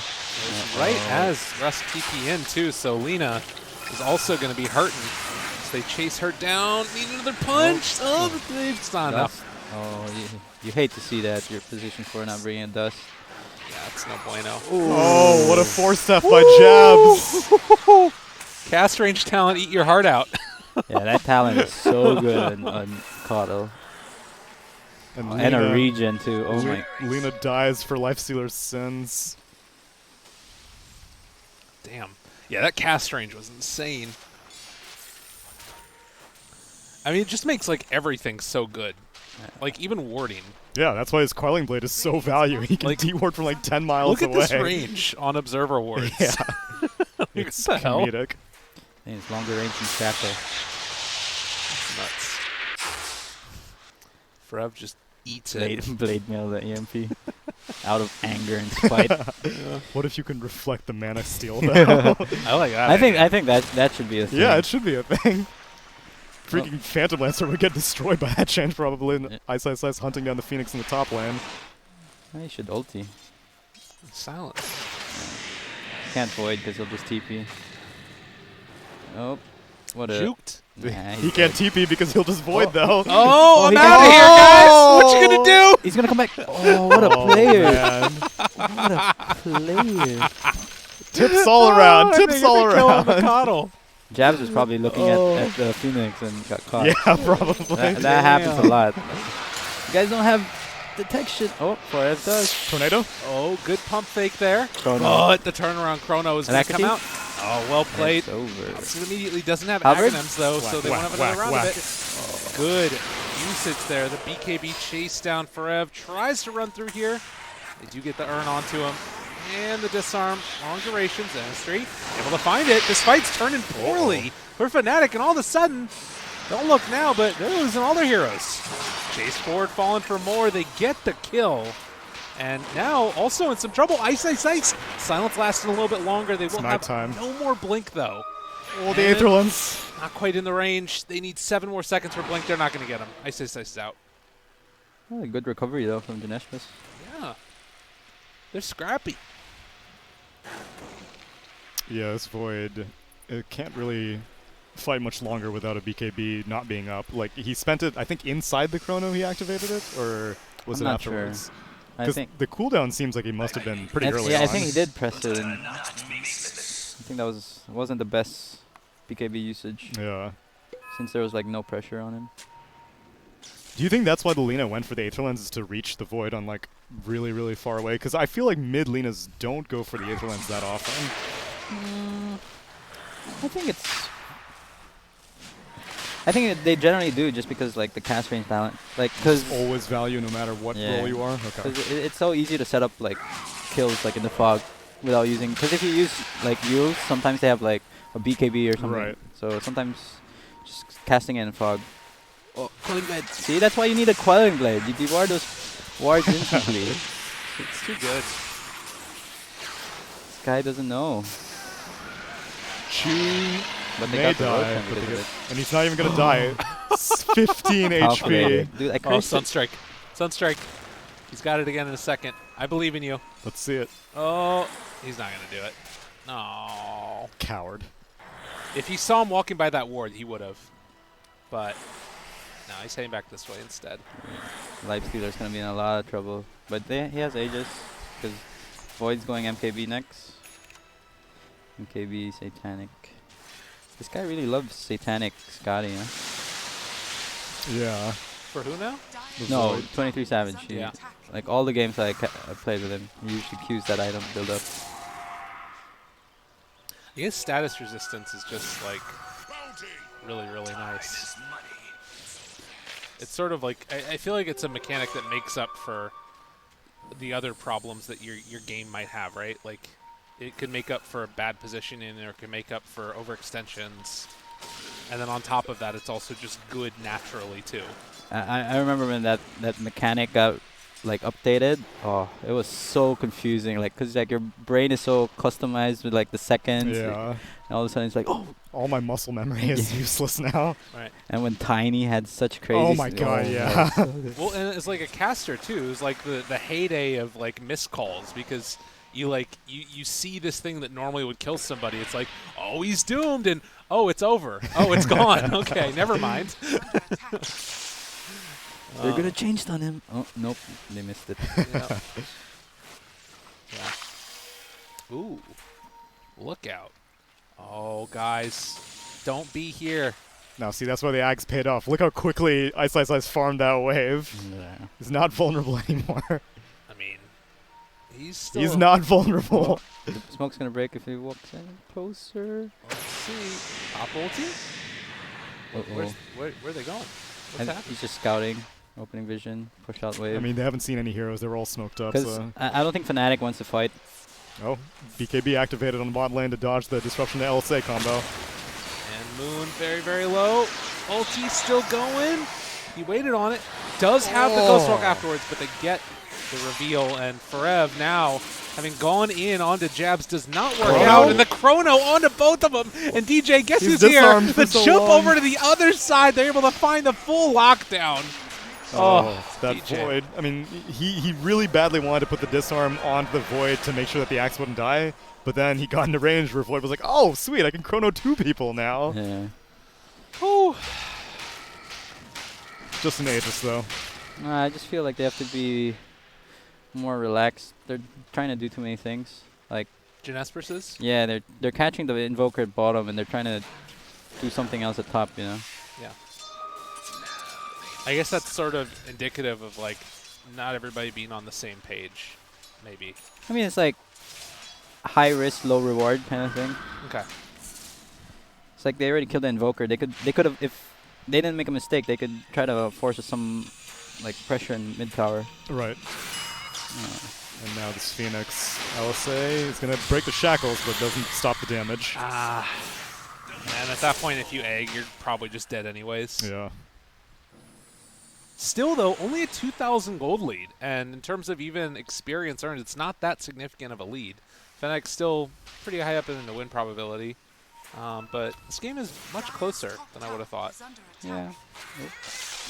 Right as Russ TP in, too, so Lena is also going to be hurting. So they chase her down. Need another punch. Oh, but it's not enough. Dust? Oh, you hate to see that. Your position for not bringing in Dust. Yeah, it's no bueno. Oh, what a 4-step by Jabs. Cast range talent, eat your heart out. Yeah, that talent is so good on Coddle. And a regen, too. Oh, my. Lena dies for Lifestealer's sins. Damn. Yeah, that cast range was insane. I mean, it just makes like everything so good. Like even warding. Yeah, that's why his Quelling Blade is so value. He can Like, de-ward from like 10 miles Look at away. this range on Observer wards. Yeah. Like, It's what the hell? comedic. I think it's longer range than Shackle. Nuts. Frev just eats Blade, it. blade mail the EMP out of anger and spite. What if you can reflect the mana steal though? I like that. I think that should be a thing. Yeah, it should be a thing. Freaking Phantom Lancer would get destroyed by that change probably. And Ice Ice Ice hunting down the Phoenix in the top lane. He should ulti. Silence. Can't void because he'll just TP. Oh, what a. Juked. Nah, He he's can't dead. TP because he'll just void though. Oh, I'm he out of can- here, guys! What you gonna do? He's gonna come back. Oh, what a Oh, player! man. What a player! Tips all around. Tips all around. Coddle. Jabs was probably looking at the Phoenix and got caught. Yeah, probably. That happens a lot. You guys don't have detection. Oh, Forest does. Tornado? Oh, good pump fake there. Chrono. But the turnaround Chrono is going to come Alacrity? out. Oh, well played. It's over. So it immediately doesn't have Halberd? Aghanims, though, so they won't have another round of it. Good usage there. The BKB chase down Forev. Tries to run through here. They do get the Urn onto him. And the disarm. Long duration. Zenistry able to find it. This fight's turning poorly for Fnatic, and all of a sudden, don't look now, but they're losing all their heroes. Chase forward, falling for more. They get the kill. And now, also in some trouble, Ice Ice Ice. Silence lasting a little bit longer. They will have nighttime. no more Blink, though. Oh, the Aether Lens. Not quite in the range. They need 7 more seconds for Blink. They're not going to get him. Ice Ice Ice is out. Oh, a good recovery though from Jinesbrus. Yeah. They're scrappy. Yeah, this Void, it can't really fight much longer without a BKB not being up. Like, he spent it, I think, inside the Chrono he activated it, or was I'm it not afterwards? I Because think. the cooldown seems like he must have been pretty early Yeah, on. I think he did press it. And I think that wasn't the best BKB usage Yeah. since there was like no pressure on him. Do you think that's why the Lina went for the Aether Lens, is to reach the Void on, like, really, really far away? Because I feel like mid Linas don't go for the Aether Lens that often. I think they generally do just because like the cast range balance, like because Always value no matter what Yeah. role you are? Okay. it's so easy to set up like kills like in the fog without using. Because if you use like Yules, sometimes they have like a BKB or something. Right. So sometimes just casting it in fog. Oh, Quelling Blade. See, that's why you need a Quelling Blade. You debar those wards instantly. It's too good. This guy doesn't know. Chi But they may got the die, road but because they of get, it. and he's not even gonna die. 15 Calculated. HP. Dude, I Oh, cursed it. Sunstrike. Sunstrike. He's got it again in a second. I believe in you. Let's see it. Oh, he's not going to do it. No. Coward. If he saw him walking by that ward, he would have. But, no, he's heading back this way instead. Lifestealer's gonna be in a lot of trouble. But he has Aegis, because Void's going MKB next. MKB, Satanic. This guy really loves Satanic Scotty, huh? Yeah. For who now? The No, Void. 23 Savage. Yeah. Like all the games I played with him, he usually queues that item build up. I guess status resistance is just, like, really, really nice. It's sort of like, I feel like it's a mechanic that makes up for the other problems that your game might have, right? Like, it could make up for bad positioning, or it could make up for overextensions. And then on top of that, it's also just good naturally, too. I remember when that mechanic got like updated. Oh, it was so confusing. Like, cause like your brain is so customized with like the seconds. Yeah. And all of a sudden it's like, oh. All my muscle memory is useless now. Right. And when Tiny had such crazy. Oh my god, yeah. Well, and it's like a caster, too. It was like the heyday of, like, miscalls, because you, like, you see this thing that normally would kill somebody. It's like, oh, he's doomed, and, oh, it's over. Oh, it's gone. Okay, never mind. They're gonna change on him. Oh nope, they missed it. Yeah. Yeah. Ooh. Look out. Oh, guys. Don't be here. Now, see, that's why the Ags paid off. Look how quickly Ice Ice Ice farmed that wave. Yeah. He's not vulnerable anymore. I mean, he's still... He's not vulnerable. The smoke's gonna break if he walks in closer. Let's see. Pop ulti? Uh-oh. Where are they going? What's And happening? he's just scouting, opening vision, push out wave. I mean, they haven't seen any heroes. They were all smoked up. Because So. I don't think Fnatic wants to fight. Oh, BKB activated on the bot lane to dodge the disruption to LSA combo. And Moon very, very low. Ulti still going. He waited on it. Does have the Ghost Walk afterwards, but they get the reveal. And Forev now, having gone in onto Jabs, does not work Chrono? out. And the Chrono onto both of them. And DJ, guess He's who's here? disarmed for The so jump long. over to the other side. They're able to find the full lockdown. That DJ. Void. I mean, he really badly wanted to put the disarm onto the Void to make sure that the Axe wouldn't die. But then he got into range where Void was like, oh, sweet, I can Chrono 2 people now. Yeah. Whew. Just an Aegis, though. I just feel like they have to be more relaxed. They're trying to do too many things. Like, Jinesbrus is? yeah, they're catching the Invoker at bottom and they're trying to do something else at top, you know? Yeah. I guess that's sort of indicative of, like, not everybody being on the same page, maybe. I mean, it's like high risk, low reward kind of thing. Okay. It's like they already killed the Invoker. They could have, if they didn't make a mistake, they could try to force some like pressure in mid tower. Right. And now this Phoenix LSA is going to break the shackles, but doesn't stop the damage. And at that point, if you egg, you're probably just dead anyways. Yeah. Still, though, only a 2,000 gold lead. And in terms of even experience earned, it's not that significant of a lead. Fnatic's still pretty high up in the win probability. But this game is much closer than I would have thought. Is under attack. Yeah.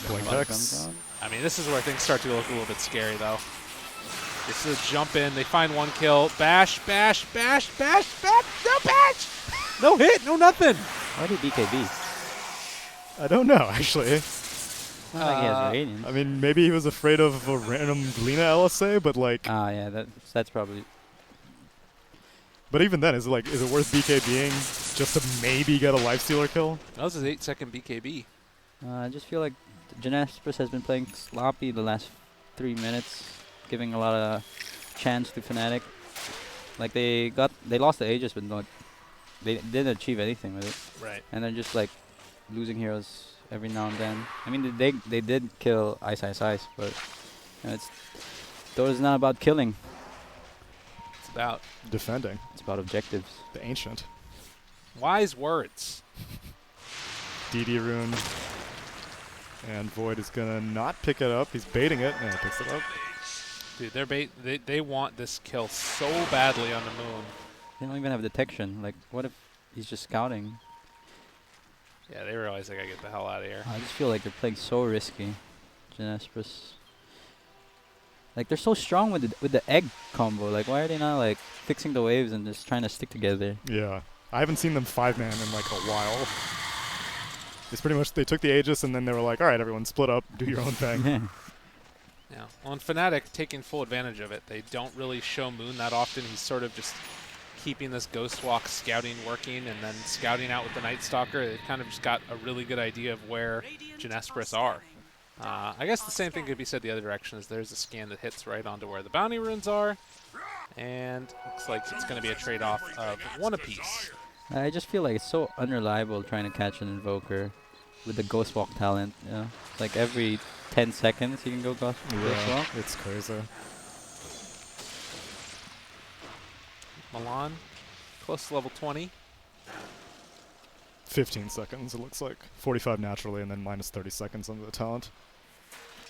Blink Lot of X. guns on. I mean, this is where things start to look a little bit scary, though. This is a jump in. They find one kill. Bash, bash, bash, bash, bash. No bash! No hit, no nothing. Why did BKB? I don't know, actually. Not like he has Radiance. I mean, maybe he was afraid of a random Glina LSA, but like... Ah, yeah, that's probably... But even then, is it worth BKBing just to maybe get a lifestealer kill? That was his 8-second BKB. I just feel like Jinesbrus has been playing sloppy the last 3 minutes, giving a lot of chance to Fnatic. Like they lost the Aegis, but they didn't achieve anything with it. Right. And they're just like losing heroes every now and then. I mean, they did kill Ice, but you know, Dota's not about killing. It's about Defending. It's about objectives. The Ancient. wise words. DD rune. And Void is going to not pick it up. He's baiting it, and he picks it up. Dude, they want this kill so badly on the Moon. They don't even have detection. Like, what if he's just scouting? Yeah, they realize they gotta get the hell out of here. I just feel like they're playing so risky. Jinesbrus. Like, they're so strong with the egg combo. Like, why are they not, like, fixing the waves and just trying to stick together? Yeah. I haven't seen them 5-man in like a while. It's pretty much, they took the Aegis and then they were like, alright, everyone split up, do your own thing. Yeah. Well, and Fnatic taking full advantage of it. They don't really show Moon that often. He's sort of just keeping this Ghost Walk scouting working and then scouting out with the Night Stalker. They've kind of just got a really good idea of where Jinesbrus are. I guess the same thing could be said the other direction, is there's a scan that hits right onto where the bounty runes are. And looks like it's going to be a trade-off of one apiece. I just feel like it's so unreliable trying to catch an Invoker with the Ghost Walk talent. You know? Like, every 10 seconds you can go Ghost Walk. It's crazy. Milan, close to level 20. 15 seconds, it looks like. 45 naturally, and then minus 30 seconds under the talent.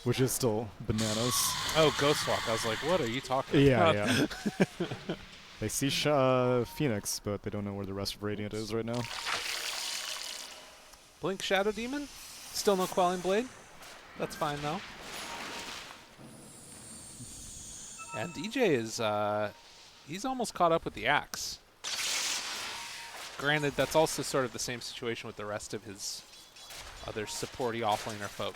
Which is still bananas. Oh, Ghost Walk. I was like, what are you talking Yeah, about? yeah. They see Phoenix, but they don't know where the rest of Radiant is right now. Blink Shadow Demon. Still no Quelling Blade. That's fine, though. And DJ is, he's almost caught up with the Axe. Granted, that's also sort of the same situation with the rest of his other supporty offlaner folk.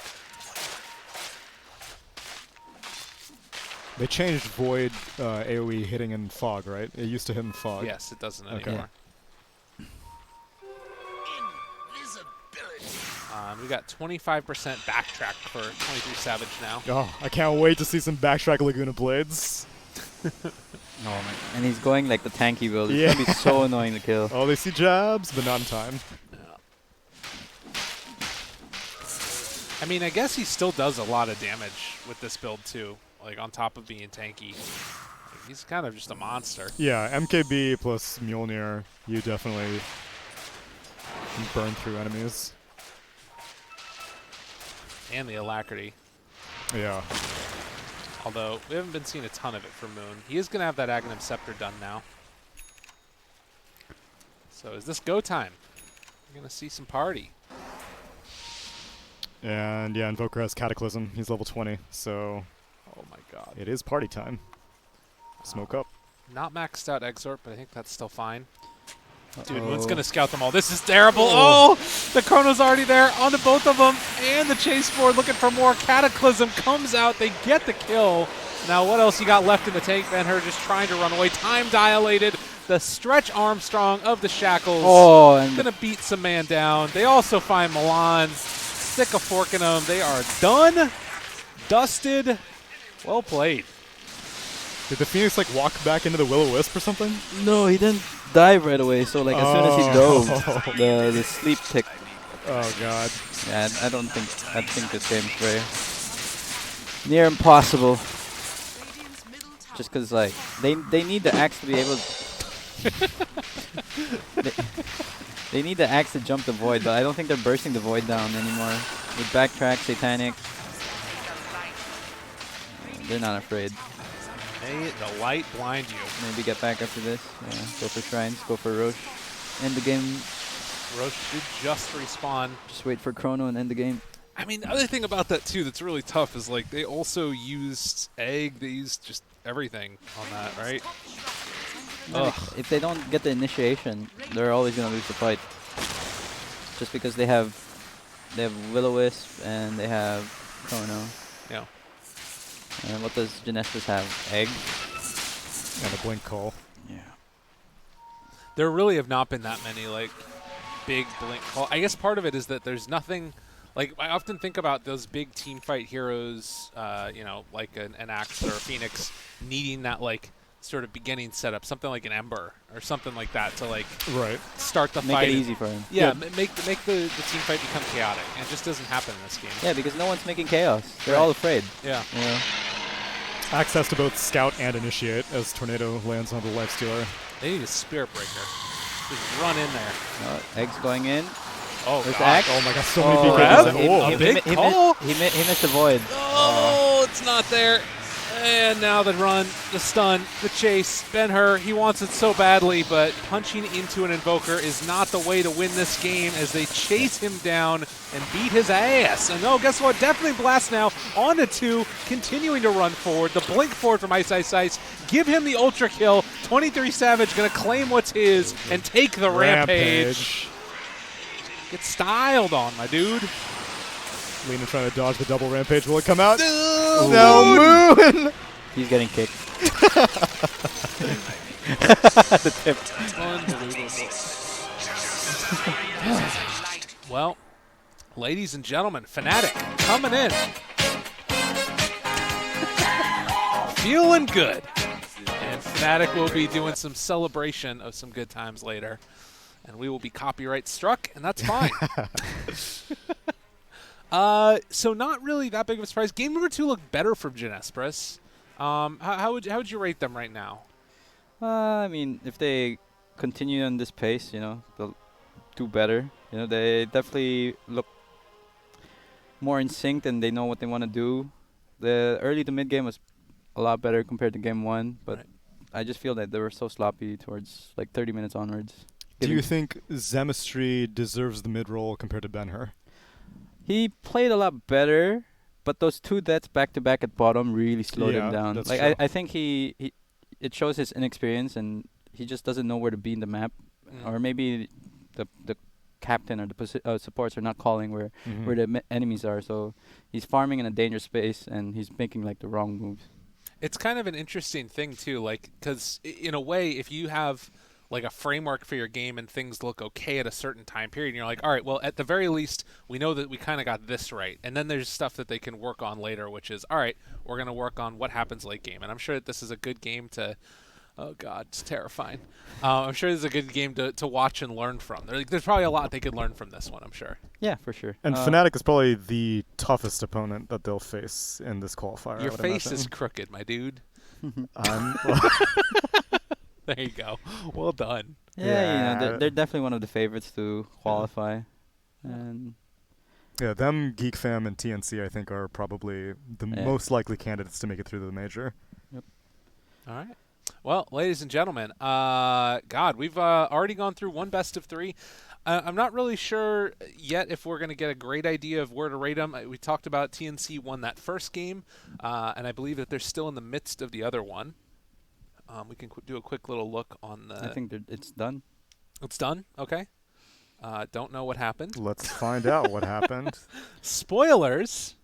They changed Void AoE hitting in Fog, right? It used to hit in Fog. Yes, it doesn't Okay. anymore. We got 25% backtrack for 23 Savage now. Oh, I can't wait to see some backtrack Laguna Blades. Oh man. And he's going like the tanky build. It's Yeah. gonna be so annoying to kill. Oh, they see jabs, but not in time. I mean, I guess he still does a lot of damage with this build too. Like on top of being tanky, like, he's kind of just a monster. Yeah, MKB plus Mjolnir, you definitely can burn through enemies. And the alacrity. Yeah. Although we haven't been seeing a ton of it from Moon. He is going to have that Aghanim Scepter done now. So is this go time? We're going to see some party. And yeah, Invoker has Cataclysm. He's level 20, so Oh my god. it is party time. Smoke up. Not maxed out Exort, but I think that's still fine. Dude, Uh-oh. Moon's going to scout them all. This is terrible. Oh, the Chrono's already there onto both of them. And the chase board looking for more. Cataclysm comes out. They get the kill. Now what else you got left in the tank? Ben-Hur just trying to run away. Time dilated. The Stretch Armstrong of the Shackles. Oh, and Going to beat some man down. They also find Milan. Stick a fork in them. They are done. Dusted. Well played. Did the Phoenix like walk back into the Will-O-Wisp or something? no, he didn't dive right away. So like as soon as he dove, Oh. the sleep tick. Oh god. Yeah, I think this game's very near impossible. Radiant's middle tower Just because like they need the axe to be able. They need the axe to jump the void, but I don't think they're bursting the void down anymore. With backtrack, satanic, they're not afraid. May the light blind you. Maybe get back after this. Yeah, go for shrines, go for Roche. End the game. Roche did just respawn. Just wait for Chrono and end the game. I mean, the other thing about that too that's really tough is like they also used egg. They used just everything on that, right? Ugh. If they don't get the initiation, they're always gonna lose the fight. Just because they have Will-O-Wisp and they have Chrono. Yeah. And what does Jinesbrus have? Egg. And a blink call. Yeah. There really have not been that many like big blink call. I guess part of it is that there's nothing. Like I often think about those big team fight heroes, you know, like an Axe or a Phoenix needing that like sort of beginning setup, something like an Ember or something like that to like Right. start the Make fight. it easy for him. Yeah, Yeah. make the team fight become chaotic, and it just doesn't happen in this game. Yeah, because no one's making chaos. They're Right. all afraid. Yeah. You know? Access to both scout and initiate as Tornado lands on the Lifestealer. They need a Spirit Breaker. Just run in there. Eggs going in. Oh There's god. Axe. Oh my god, so Oh, many Grab? BKBs. Oh. A big call? He missed the void. Oh, it's not there. And now the run, the stun, the chase. Ben-Hur, he wants it so badly, but punching into an Invoker is not the way to win this game as they chase him down and beat his ass. And oh, guess what? Definitely Blast now on to 2, continuing to run forward. The blink forward from Ice Ice Ice. Give him the ultra kill. 23 Savage going to claim what's his and take the rampage. Get styled on, my dude. Lena trying to dodge the double rampage. Will it come out? Dude. No, Moon! He's getting kicked. Unbelievable. Well, ladies and gentlemen, Fnatic coming in. Feeling good. And Fnatic will be doing some celebration of some good times later. And we will be copyright struck, and that's fine. So not really that big of a surprise. Game number 2 looked better from Jinesbrus. How would you rate them right now? I mean, if they continue on this pace, you know, they'll do better. You know, they definitely look more in sync and they know what they want to do. The early to mid game was a lot better compared to game 1, but Right. I just feel that they were so sloppy towards like 30 minutes onwards. Do Giving- you think Zemistry deserves the mid-roll compared to Ben-Hur? He played a lot better, but those 2 deaths back to back at bottom really slowed him Yeah, down. that's Like true. I think he it shows his inexperience and he just doesn't know where to be in the map, or maybe the captain or the supports are not calling where the enemies are. So he's farming in a dangerous space and he's making like the wrong moves. It's kind of an interesting thing too, like because in a way, if you have like a framework for your game and things look okay at a certain time period, and you're like, all right, well, at the very least, we know that we kind of got this right, and then there's stuff that they can work on later, which is, all right, we're going to work on what happens late game, and I'm sure that this is a good game to Oh God, it's terrifying. I'm sure this is a good game to watch and learn from. There's probably a lot they could learn from this one, I'm sure. Yeah, for sure. And Fnatic is probably the toughest opponent that they'll face in this qualifier. Your I would face imagine. is crooked, my dude. Well, There you go. Well done. Yeah, you know, Yeah. they're definitely one of the favorites to qualify. And yeah, them, Geek Fam, and TNC, I think, are probably the Yeah. most likely candidates to make it through the major. All right. Well, ladies and gentlemen, God, we've already gone through one best of three. I'm not really sure yet if we're going to get a great idea of where to rate them. We talked about TNC won that first game, and I believe that they're still in the midst of the other one. We can do a quick little look on the... I think it's done. It's done? Okay. Don't know what happened. Let's find out what happened. Spoilers!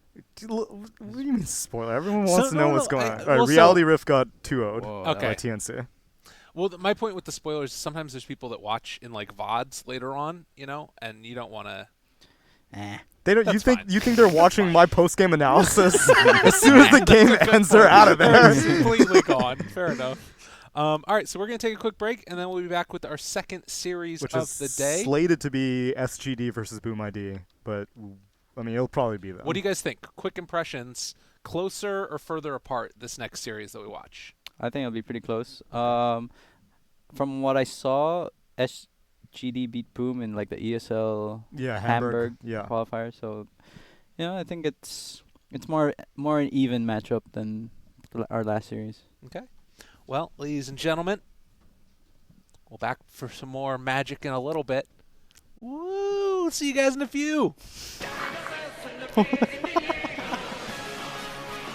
What do you mean spoiler? Everyone wants So- to know no, what's no, going I- on. All right, well, so- Reality Rift got 2-0'd Whoa, Okay. by TNC. Well, my point with the spoilers is sometimes there's people that watch in like VODs later on, you know, and you don't want to... They don't. That's You fine. think they're watching my post game analysis? As soon as the game ends, they're out of there. It's completely gone. Fair enough. All right, so we're going to take a quick break, and then we'll be back with our second series Which of is the day. slated to be SGD versus Boom ID, but I mean it'll probably be them. What do you guys think? Quick impressions, closer or further apart this next series that we watch? I think it'll be pretty close. From what I saw, SGD beat Boom in like the ESL Yeah, Hamburg Yeah. qualifier. So, you know, I think it's more an even matchup than our last series. Okay. Well, ladies and gentlemen, we'll back for some more magic in a little bit. Woo! See you guys in a few.